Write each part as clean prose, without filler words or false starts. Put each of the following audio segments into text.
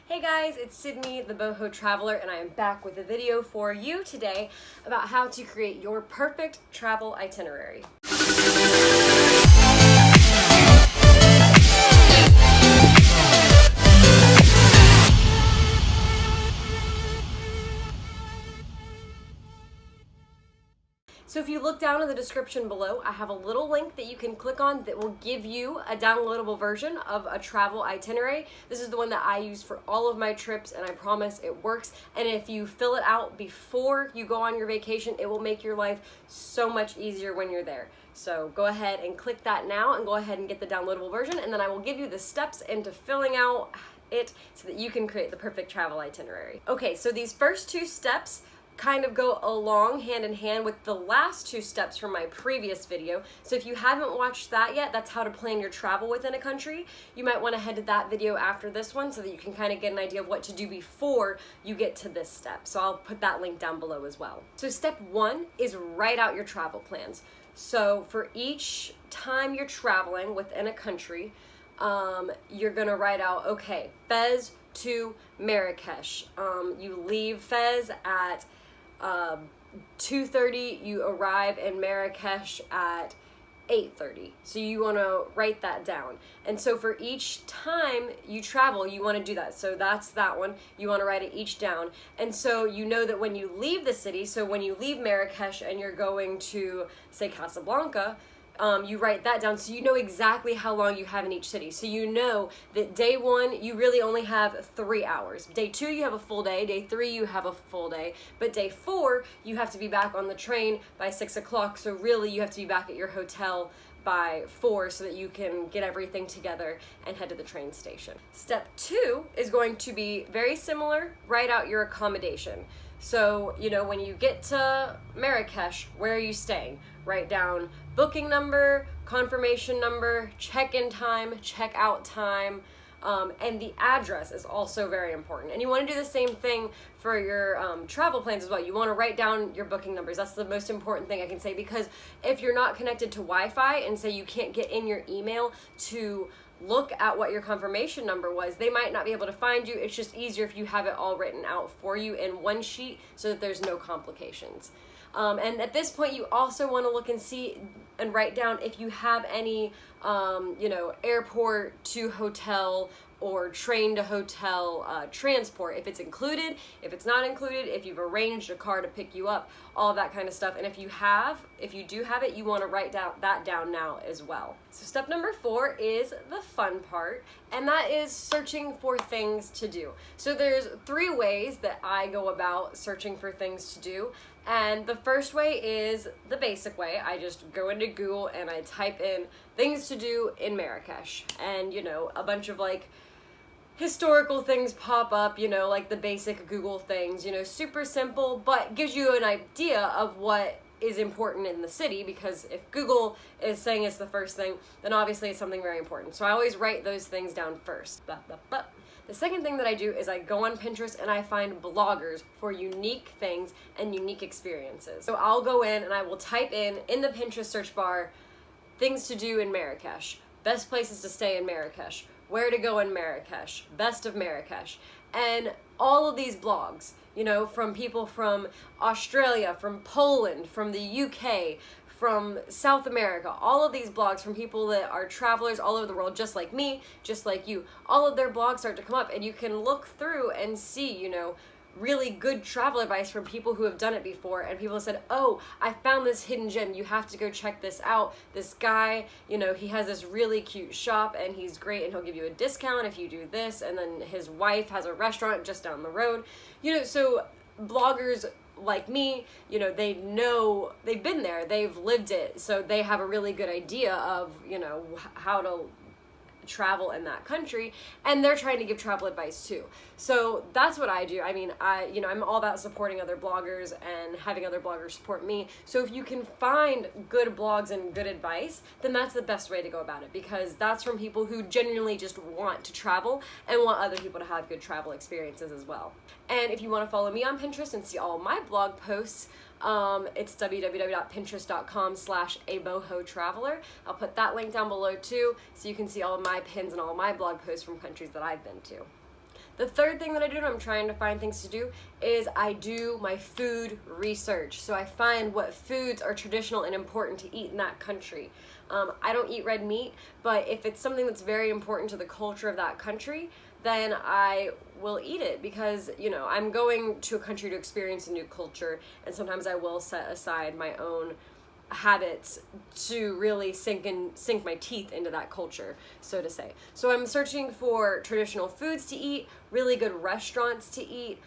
Hey guys, it's Sydney, the Boho Traveller, and I am back with a video for you today about how to create your perfect travel itinerary. So if you look down in the description below, I have a little link that you can click on that will give you a downloadable version of a travel itinerary. This is the one that I use for all of my trips, and I promise it works. And if you fill it out before you go on your vacation, it will make your life so much easier when you're there. So go ahead and click that now and go ahead and get the downloadable version, and then I will give you the steps into filling out it so that you can create the perfect travel itinerary. Okay, so these first two steps kind of go along hand in hand with the last two steps from my previous video. So if you haven't watched that yet, that's how to plan your travel within a country. You might want to head to that video after this one so that you can kind of get an idea of what to do before you get to this step. So I'll put that link down below as well. So step one is write out your travel plans. So for each time you're traveling within a country, you're gonna write out, okay, Fez to Marrakesh. You leave Fez at 2:30, you arrive in Marrakesh at 8:30. So you want to write that down. And so for each time you travel, you want to do that. So that's that one. You want to write it each down. And so you know that when you leave the city, so when you leave Marrakesh and you're going to, say, Casablanca, you write that down so you know exactly how long you have in each city. So you know that day one, you really only have 3 hours. Day two, you have a full day. Day three, you have a full day. But day four, you have to be back on the train by 6 o'clock. So really, you have to be back at your hotel by 4 so that you can get everything together and head to the train station. Step two is going to be very similar. Write out your accommodation. So, you know, when you get to Marrakesh, where are you staying? Write down booking number, confirmation number, check-in time, check-out time, and the address is also very important. And you want to do the same thing for your travel plans as well. You want to write down your booking numbers. That's the most important thing I can say, because if you're not connected to Wi-Fi and say you can't get in your email to look at what your confirmation number was, they might not be able to find you. It's just easier if you have it all written out for you in one sheet so that there's no complications. And at this point, you also want to look and see and write down if you have any, airport to hotel or train to hotel transport, if it's included, if it's not included, if you've arranged a car to pick you up, all that kind of stuff. And if you do have it, you want to write that down now as well. So step number 4 is the fun part, and that is searching for things to do. So there's 3 ways that I go about searching for things to do. And the first way is the basic way. I just go into Google and I type in things to do in Marrakesh, and a bunch of historical things pop up, like the basic Google things, super simple, but gives you an idea of what is important in the city, because if Google is saying it's the first thing, then obviously it's something very important. So I always write those things down first. The second thing that I do is I go on Pinterest and I find bloggers for unique things and unique experiences. So I'll go in and I will type in the Pinterest search bar, things to do in Marrakesh, best places to stay in Marrakesh, where to go in Marrakesh, best of Marrakesh, and all of these blogs, from people from Australia, from Poland, from the UK, from South America, all of these blogs from people that are travelers all over the world, just like me, just like you. All of their blogs start to come up, and you can look through and see, really good travel advice from people who have done it before, and people have said, oh, I found this hidden gem, you have to go check this out. This guy, he has this really cute shop and he's great and he'll give you a discount if you do this, and then his wife has a restaurant just down the road. So bloggers like me, they've been there, they've lived it, so they have a really good idea of, how to travel in that country, and they're trying to give travel advice too. So that's what I do. I mean, I'm all about supporting other bloggers and having other bloggers support me. So if you can find good blogs and good advice, then that's the best way to go about it, because that's from people who genuinely just want to travel and want other people to have good travel experiences as well. And if you want to follow me on Pinterest and see all my blog posts, it's www.pinterest.com/abohotraveller. I'll put that link down below too, so you can see all of my pins and all of my blog posts from countries that I've been to. The third thing that I do when I'm trying to find things to do is I do my food research. So I find what foods are traditional and important to eat in that country. I don't eat red meat, but if it's something that's very important to the culture of that country, then I will eat it, because, you know, I'm going to a country to experience a new culture, and sometimes I will set aside my own habits to really sink my teeth into that culture, so to say. So I'm searching for traditional foods to eat, really good restaurants to eat,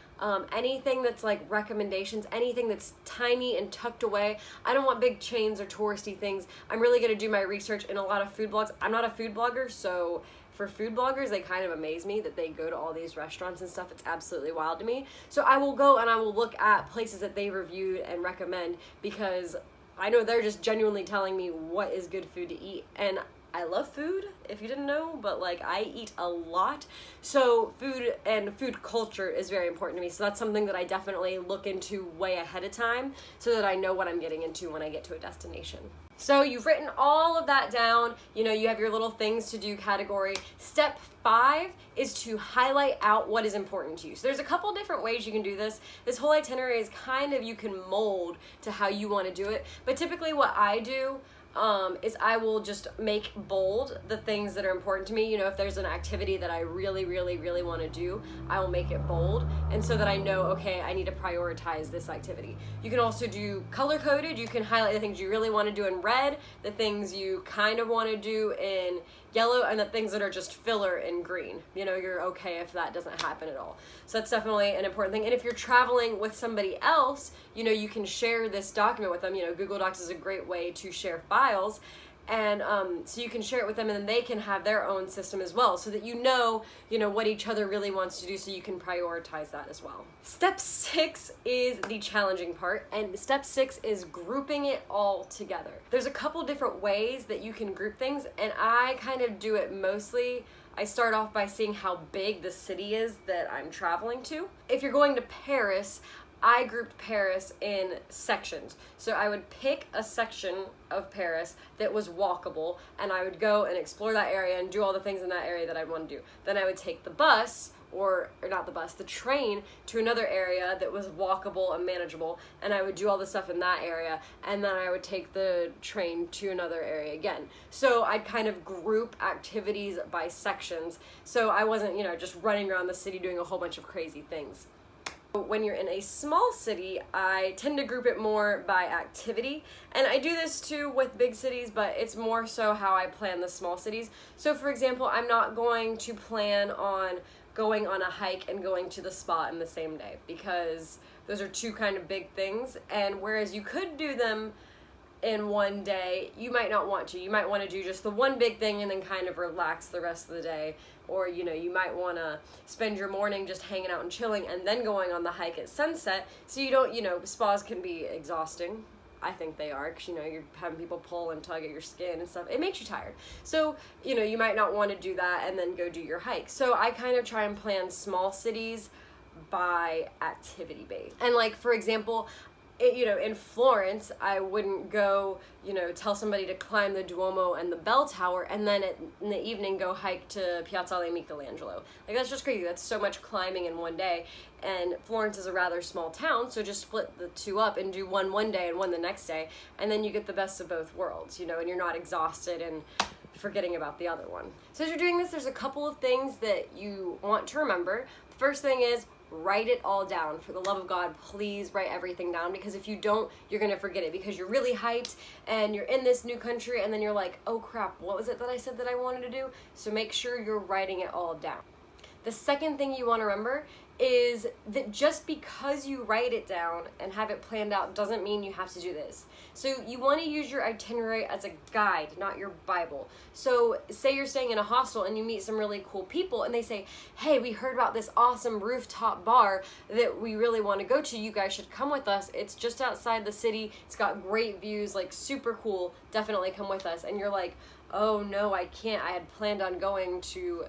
anything that's like recommendations, anything that's tiny and tucked away. I don't want big chains or touristy things. I'm really going to do my research in a lot of food blogs. I'm not a food blogger, so for food bloggers, they kind of amaze me that they go to all these restaurants and stuff. It's absolutely wild to me. So I will go and I will look at places that they reviewed and recommend, because I know they're just genuinely telling me what is good food to eat. And I love food, if you didn't know, but like I eat a lot. So food and food culture is very important to me. So that's something that I definitely look into way ahead of time, so that I know what I'm getting into when I get to a destination. So you've written all of that down, you know, you have your little things to do category. Step 5 is to highlight out what is important to you. So there's a couple different ways you can do this. This whole itinerary is kind of, you can mold to how you want to do it. But typically what I do is I will just make bold the things that are important to me. You know, if there's an activity that I really, really, really want to do, I will make it bold, and so that I know, okay, I need to prioritize this activity. You can also do color coded. You can highlight the things you really want to do in red, the things you kind of want to do in yellow, and the things that are just filler in green. You know, you're okay if that doesn't happen at all. So that's definitely an important thing. And if you're traveling with somebody else, you know, you can share this document with them. You know, Google Docs is a great way to share files. And so you can share it with them, and then they can have their own system as well, so that you know what each other really wants to do, so you can prioritize that as well. Step 6 is the challenging part, and step 6 is grouping it all together. There's a couple different ways that you can group things, and I kind of do it mostly. I start off by seeing how big the city is that I'm traveling to. If you're going to Paris, I grouped Paris in sections. So I would pick a section of Paris that was walkable, and I would go and explore that area and do all the things in that area that I'd want to do. Then I would take the bus, or not the bus, the train, to another area that was walkable and manageable, and I would do all the stuff in that area, and then I would take the train to another area again. So I'd kind of group activities by sections, so I wasn't, just running around the city doing a whole bunch of crazy things. When you're in a small city, I tend to group it more by activity, and I do this too with big cities, but it's more so how I plan the small cities. So for example, I'm not going to plan on going on a hike and going to the spa in the same day, because those are two kind of big things, and whereas you could do them in one day, you might not want to. You might want to do just the one big thing and then kind of relax the rest of the day. Or, you might want to spend your morning just hanging out and chilling and then going on the hike at sunset. So you don't, spas can be exhausting. I think they are, because, you're having people pull and tug at your skin and stuff. It makes you tired. So, you might not want to do that and then go do your hike. So I kind of try and plan small cities by activity base. And like, for example, in Florence, I wouldn't go, tell somebody to climb the Duomo and the bell tower, and then in the evening go hike to Piazzale Michelangelo. Like, that's just crazy. That's so much climbing in one day. And Florence is a rather small town, so just split the two up and do one day and one the next day, and then you get the best of both worlds, and you're not exhausted and forgetting about the other one. So as you're doing this, there's a couple of things that you want to remember. The first thing is, write it all down. For the love of God, please write everything down, because if you don't, you're going to forget it, because you're really hyped and you're in this new country and then you're like, oh crap, what was it that I said that I wanted to do? So make sure you're writing it all down. The second thing you want to remember is that just because you write it down and have it planned out doesn't mean you have to do this. So you want to use your itinerary as a guide, not your Bible. So say you're staying in a hostel and you meet some really cool people and they say, hey, we heard about this awesome rooftop bar that we really want to go to. You guys should come with us. It's just outside the city. It's got great views, like super cool. Definitely come with us. And you're like, oh no, I can't. I had planned on going to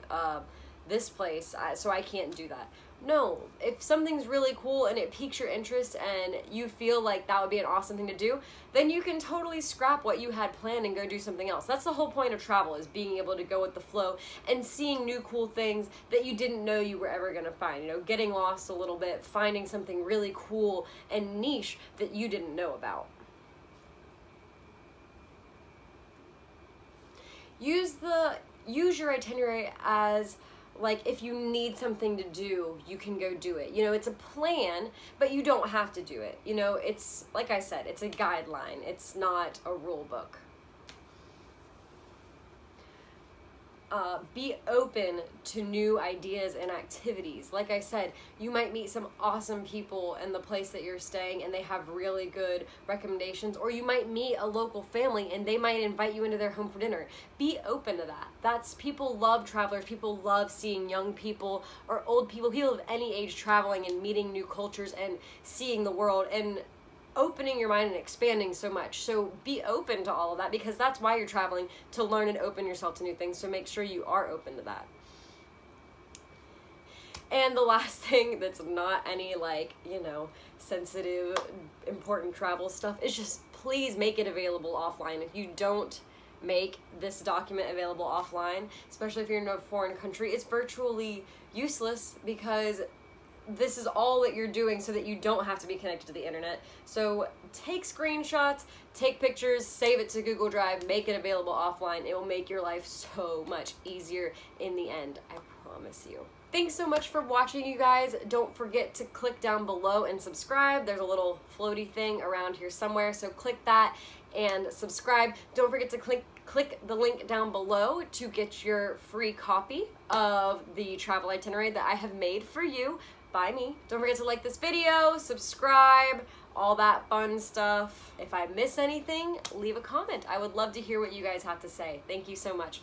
this place, so I can't do that. No, if something's really cool and it piques your interest and you feel like that would be an awesome thing to do, then you can totally scrap what you had planned and go do something else. That's the whole point of travel, is being able to go with the flow and seeing new cool things that you didn't know you were ever going to find. You know, getting lost a little bit, finding something really cool and niche that you didn't know about. Use your itinerary as, like, if you need something to do, you can go do it. You know, it's a plan, but you don't have to do it. You know, it's, like I said, it's a guideline. It's not a rule book. Be open to new ideas and activities. Like I said, you might meet some awesome people in the place that you're staying and they have really good recommendations, or you might meet a local family and they might invite you into their home for dinner. Be open to that. People love travelers. People love seeing young people or old people of any age traveling and meeting new cultures and seeing the world and opening your mind and expanding so much. So be open to all of that, because that's why you're traveling, to learn and open yourself to new things. So make sure you are open to that. And the last thing that's not any, like, you know, sensitive, important travel stuff is just please make it available offline. If you don't make this document available offline, especially if you're in a foreign country, it's virtually useless, because this is all that you're doing so that you don't have to be connected to the internet. So take screenshots, take pictures, save it to Google Drive, make it available offline. It will make your life so much easier in the end, I promise you. Thanks so much for watching, you guys. Don't forget to click down below and subscribe. There's a little floaty thing around here somewhere, so click that and subscribe. Don't forget to click the link down below to get your free copy of the travel itinerary that I have made for you by me. Don't forget to like this video, subscribe, all that fun stuff. If I miss anything, leave a comment. I would love to hear what you guys have to say. Thank you so much.